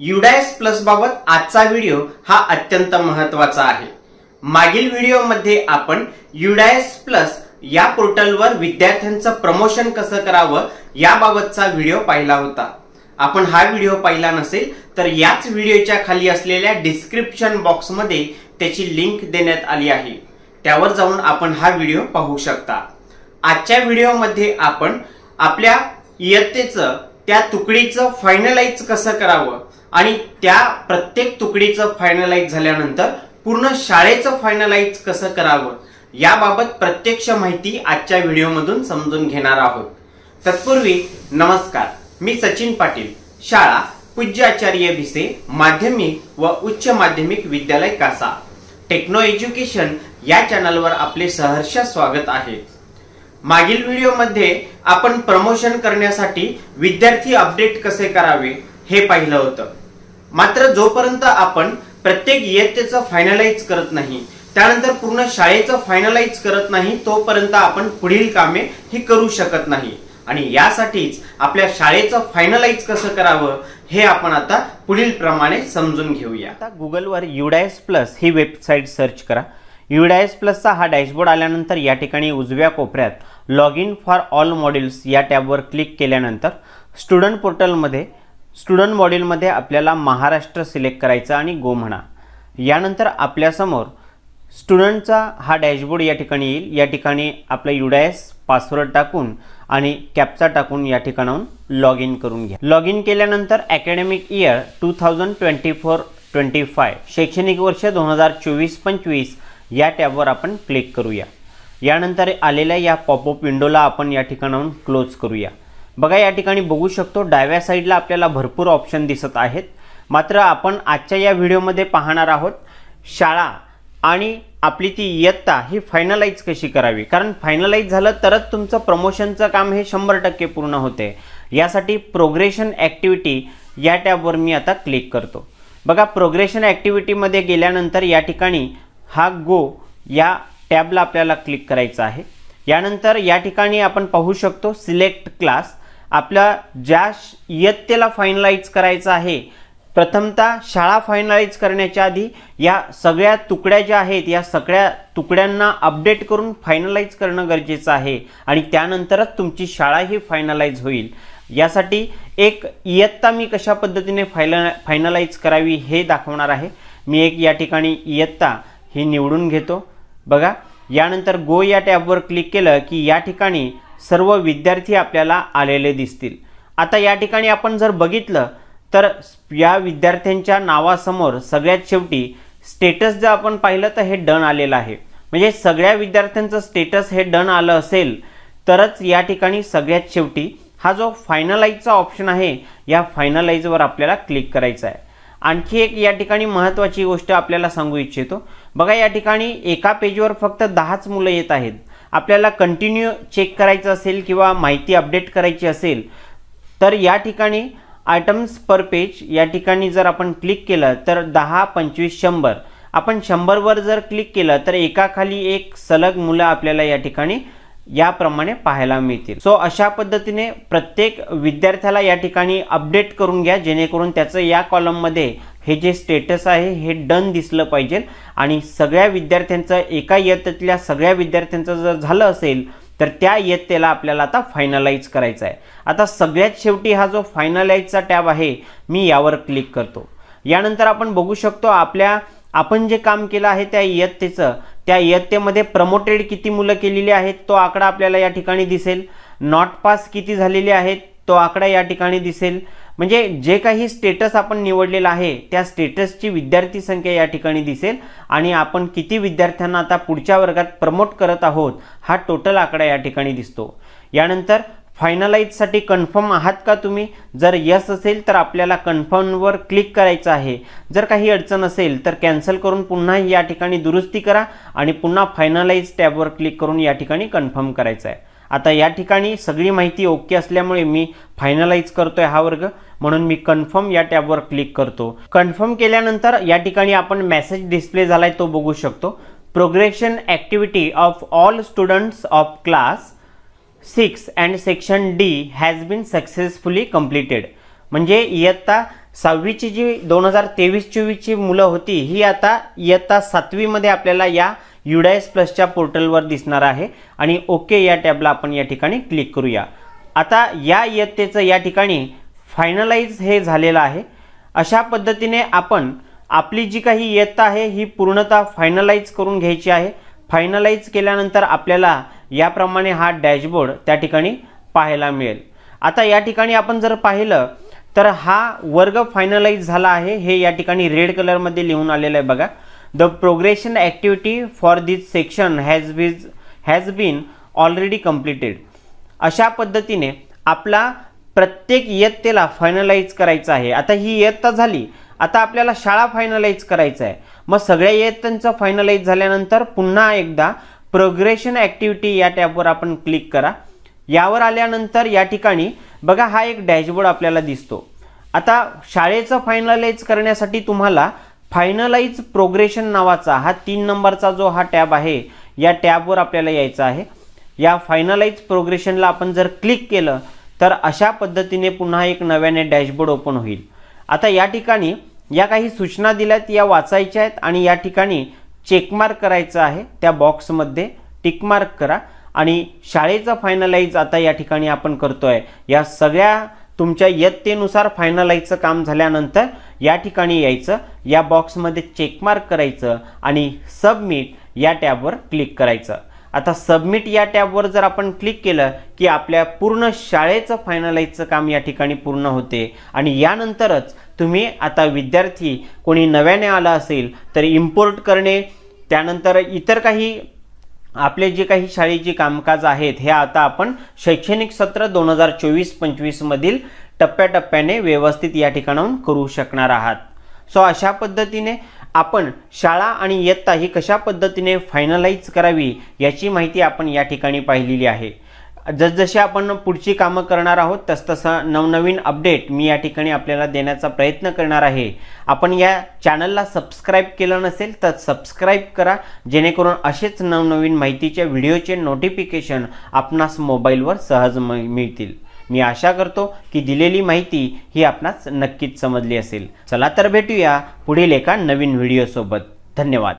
UDAS plus बाबत आजचा video हा अत्यंत महत्त्वाचा आहे। मागील व्हिडिओमध्ये आपण UDAS प्लस या पोर्टलवर विद्यार्थ्यांचं प्रमोशन कसं करावं याबाबतचा व्हिडिओ पाहिला होता। आपण हा व्हिडिओ पाहिला नसेल तर याच व्हिडिओच्या खाली असलेल्या डिस्क्रिप्शन बॉक्समध्ये त्याची लिंक देण्यात आली आहे, त्यावर जाऊन आपण हा व्हिडिओ पाहू शकता। आजच्या व्हिडिओमध्ये आपण आपल्या इयत्तेचं त्या तुकडीचं फायनलाइज कसं करावं आणि त्या प्रत्येक तुकडीचं फायनलाइज झाल्यानंतर पूर्ण शाळेचं फायनलाइज कसं करावं याबाबत प्रत्यक्ष माहिती आजच्या व्हिडिओमधून समजून घेणार आहोत। तत्पूर्वी नमस्कार, मी सचिन पाटील, शाळा पूज्य आचार्य भिसे माध्यमिक व उच्च माध्यमिक विद्यालय कासा, टेक्नो एज्युकेशन या चॅनलवर आपले सहर्ष स्वागत आहे। मागील व्हिडिओमध्ये आपण प्रमोशन करण्यासाठी विद्यार्थी अपडेट कसे करावे हे पाहिलं होतं। मात्र जोपर्यंत आपण प्रत्येक इयत्तेचं फायनलाइज करत नाही, त्यानंतर पूर्ण शाळेचं फायनलाइज करत नाही, तोपर्यंत आपण पुढील कामे ही करू शकत नाही आणि यासाठीच आपल्या शाळेचं फायनलाइज कसं करावं हे आपण आता पुढील प्रमाणे समजून घेऊया। आता गुगलवर UDAS प्लस ही वेबसाईट सर्च करा। UDAS प्लसचा हा डॅशबोर्ड आल्यानंतर या ठिकाणी उजव्या कोपऱ्यात log in for all modules या टॅबवर क्लिक केल्यानंतर स्टुडंट पोर्टलमध्ये स्टुडंट मॉड्यूलमध्ये आपल्याला महाराष्ट्र सिलेक्ट करायचा आणि गो म्हणा। यानंतर आपल्यासमोर स्टुडंटचा हा डॅशबोर्ड या ठिकाणी येईल। या ठिकाणी आपला UDAS पासवर्ड टाकून आणि कॅप्चा टाकून या ठिकाणाहून लॉग इन करून घ्या। लॉग इन केल्यानंतर अकॅडमिक इयर 2024-25 शैक्षणिक वर्ष 2024-25 या टॅबवर आपण क्लिक करूया। यानंतर आलेल्या या पॉपअप विंडोला आपण या ठिकाणाहून क्लोज करूया। बघा, या ठिकाणी बघू शकतो डाव्या साईडला आपल्याला भरपूर ऑप्शन दिसत आहेत। मात्र आपण आजच्या या व्हिडिओमध्ये पाहणार आहोत शाळा आणि आपली ती इयत्ता ही फायनलाइज कशी करावी, कारण फायनलाइज झालं तरच तुमचं प्रमोशनचं काम हे 100% पूर्ण होते। यासाठी प्रोग्रेशन ॲक्टिव्हिटी या टॅबवर मी आता क्लिक करतो। बघा, प्रोग्रेशन ॲक्टिव्हिटीमध्ये गेल्यानंतर या ठिकाणी हा गो या टॅबला आपल्याला क्लिक करायचं आहे। यानंतर या ठिकाणी आपण पाहू शकतो सिलेक्ट क्लास। आपल्या ज्या इयत्तेला फायनलाइज करायचं आहे, प्रथमतः शाळा फायनलाइज करण्याच्या आधी या सगळ्या तुकड्या ज्या आहेत या सगळ्या तुकड्यांना अपडेट करून फायनलाइज करणं गरजेचं आहे आणि त्यानंतरच तुमची शाळा ही फायनलाइज होईल। यासाठी एक इयत्ता मी कशा पद्धतीने फायनलाइज करावी हे दाखवणार आहे। मी एक या ठिकाणी इयत्ता ही निवडून घेतो। बघा, यानंतर गो या टॅबवर क्लिक केलं की या ठिकाणी सर्व विद्यार्थी आपल्याला आलेले दिसतील। आता या ठिकाणी आपण जर बघितलं तर या विद्यार्थ्यांच्या नावासमोर सगळ्यात शेवटी स्टेटस जर आपण पाहिलं तर हे डन आलेलं आहे। म्हणजे सगळ्या विद्यार्थ्यांचं स्टेटस हे डन आलं असेल तरच या ठिकाणी सगळ्यात शेवटी हा जो फायनलाइजचा ऑप्शन आहे या फायनलाइजवर आपल्याला क्लिक करायचा आहे। आणखी एक या ठिकाणी महत्त्वाची गोष्ट आपल्याला सांगू इच्छितो। बघा, या ठिकाणी एका पेजवर फक्त 10च मुलं येत आहेत। आपल्याला कंटिन्यू चेक करायचं असेल किंवा माहिती अपडेट करायची असेल तर या ठिकाणी आयटम्स पर पेज या ठिकाणी जर आपण क्लिक केलं तर 10, 25, 100 आपण 100 वर जर क्लिक केलं तर एकाखाली एक सलग मुलं आपल्याला या ठिकाणी याप्रमाणे पाहायला मिळतील। सो अशा पद्धतीने प्रत्येक विद्यार्थ्याला या ठिकाणी अपडेट करून घ्या, जेणेकरून त्याचं या कॉलममध्ये हे जे स्टेटस आहे हे डन दिसलं पाहिजे आणि सगळ्या विद्यार्थ्यांचं एका इयत्तेतल्या सगळ्या विद्यार्थ्यांचं जर झालं असेल तर त्या इयत्तेला आपल्याला आता फायनलाइज करायचं आहे। आता सगळ्यात शेवटी हा जो फायनलाइजचा टॅब आहे मी यावर क्लिक करतो। यानंतर आपण बघू शकतो आपण जे काम केलं आहे त्या इयत्तेमध्ये प्रमोटेड किती मुलं केलेली आहेत तो आकडा आपल्याला या ठिकाणी दिसेल। नॉट पास किती झालेले आहेत तो आकडा या ठिकाणी दिसेल। म्हणजे जे काही स्टेटस आपण निवडलेलं आहे त्या स्टेटसची विद्यार्थी संख्या या ठिकाणी दिसेल आणि आपण किती विद्यार्थ्यांना आता पुढच्या वर्गात प्रमोट करत आहोत हा टोटल आकडा या ठिकाणी दिसतो। यानंतर फायनलाइजसाठी कन्फर्म आहात का तुम्ही? जर यस असेल तर आपल्याला कन्फर्मवर क्लिक करायचं आहे। जर काही अडचण असेल तर कॅन्सल करून पुन्हा या ठिकाणी दुरुस्ती करा आणि पुन्हा फायनलाइज टॅबवर क्लिक करून या ठिकाणी कन्फर्म करायचं आहे। आता या ठिकाणी सगळी माहिती ओके असल्यामुळे मी फायनलाइज करतोय हा वर्ग, म्हणून मी कन्फर्म या टॅबवर क्लिक करतो। कन्फर्म केल्यानंतर या ठिकाणी आपण मेसेज डिस्प्ले झालाय तो बघू शकतो। Progression activity of all students of class 6 and section D has been successfully completed। म्हणजे इयत्ता 6वीची जी 2023-24ची मुलं होती ही आता इयत्ता 7वी मध्ये आपल्याला या UDIS प्लसच्या पोर्टलवर दिसणार आहे आणि ओके या टॅबला आपण या ठिकाणी क्लिक करूया। आता या इयत्तेचं या ठिकाणी फायनलाइज हे झालेलं आहे। अशा पद्धतीने आपण आपली जी काही इयत्ता आहे ही पूर्णतः फायनलाइज करून घ्यायची आहे। फायनलाइज केल्यानंतर आपल्याला याप्रमाणे हा डॅशबोर्ड त्या ठिकाणी पाहायला मिळेल। आता या ठिकाणी आपण जर पाहिलं तर हा वर्ग फायनलाइज झाला आहे हे या ठिकाणी रेड कलर मध्ये लिहून आलेलं आहे बघा। The progression activity for this section has been already completed. अशा पद्धतीने आपला प्रत्येक इयत्तेला फायनलाइज करायचं आहे। आता ही इयत्ता झाली, आता आपल्याला शाळा फायनलाइज करायचं आहे। मग सगळ्या इयत्तांचं फायनलाइज झाल्यानंतर पुन्हा एकदा प्रोग्रेशन ॲक्टिव्हिटी या टॅबवर आपण क्लिक करा। यावर आल्यानंतर या ठिकाणी बघा हा एक डॅशबोर्ड आपल्याला दिसतो। आता शाळेचं फायनलाइज करण्यासाठी तुम्हाला फायनलाइज प्रोग्रेशन नावाचा हा 3 नंबरचा जो हा टॅब आहे या टॅबवर आपल्याला यायचं आहे। या फायनलाइज प्रोग्रेशनला आपण जर क्लिक केलं तर अशा पद्धतीने पुन्हा एक नव्याने डॅशबोर्ड ओपन होईल। आता या ठिकाणी या काही सूचना दिल्यात या वाचायच्या आहेत आणि या ठिकाणी चेकमार्क करायचं आहे। त्या बॉक्समध्ये टिक मार्क करा आणि शाळेचं फायनलाइज आता या ठिकाणी आपण करतोय। या सगळ्या तुमच्या इयत्तेनुसार फायनलाइजचं काम झाल्यानंतर या ठिकाणी यायचं, या बॉक्समध्ये चेकमार्क करायचं आणि सबमिट या टॅबवर क्लिक करायचं। आता सबमिट या टॅबवर जर आपण क्लिक केलं की आपल्या पूर्ण शाळेचं फायनलाइजचं काम या ठिकाणी पूर्ण होते आणि यानंतरच तुम्ही आता विद्यार्थी कोणी नव्याने आला असेल तर इम्पोर्ट करणे, त्यानंतर इतर काही आपले जे काही शाळेची कामकाज आहेत हे आता आपण शैक्षणिक सत्र 2024-25 मधील टप्प्याटप्प्याने व्यवस्थित या ठिकाणाहून करू शकणार आहात। सो अशा पद्धतीने आपण शाळा आणि इयत्ता ही कशा पद्धतीने फायनलाइज करावी याची माहिती आपण या ठिकाणी पाहिलेली आहे। जसजसे आपण पुढची कामं करणार आहोत तसतसं नवनवीन अपडेट मी या ठिकाणी आपल्याला देण्याचा प्रयत्न करणार आहे। आपण या चॅनलला सबस्क्राइब केलं नसेल तर सबस्क्राइब करा, जेणेकरून असेच नवनवीन माहितीच्या व्हिडिओचे नोटिफिकेशन आपणास मोबाईलवर सहज मिळतील। मी आशा करतो की दिलेली माहिती ही आपणास नक्कीच समजली असेल। चला तर भेटूया पुढील एका नवीन व्हिडिओ सोबत। धन्यवाद।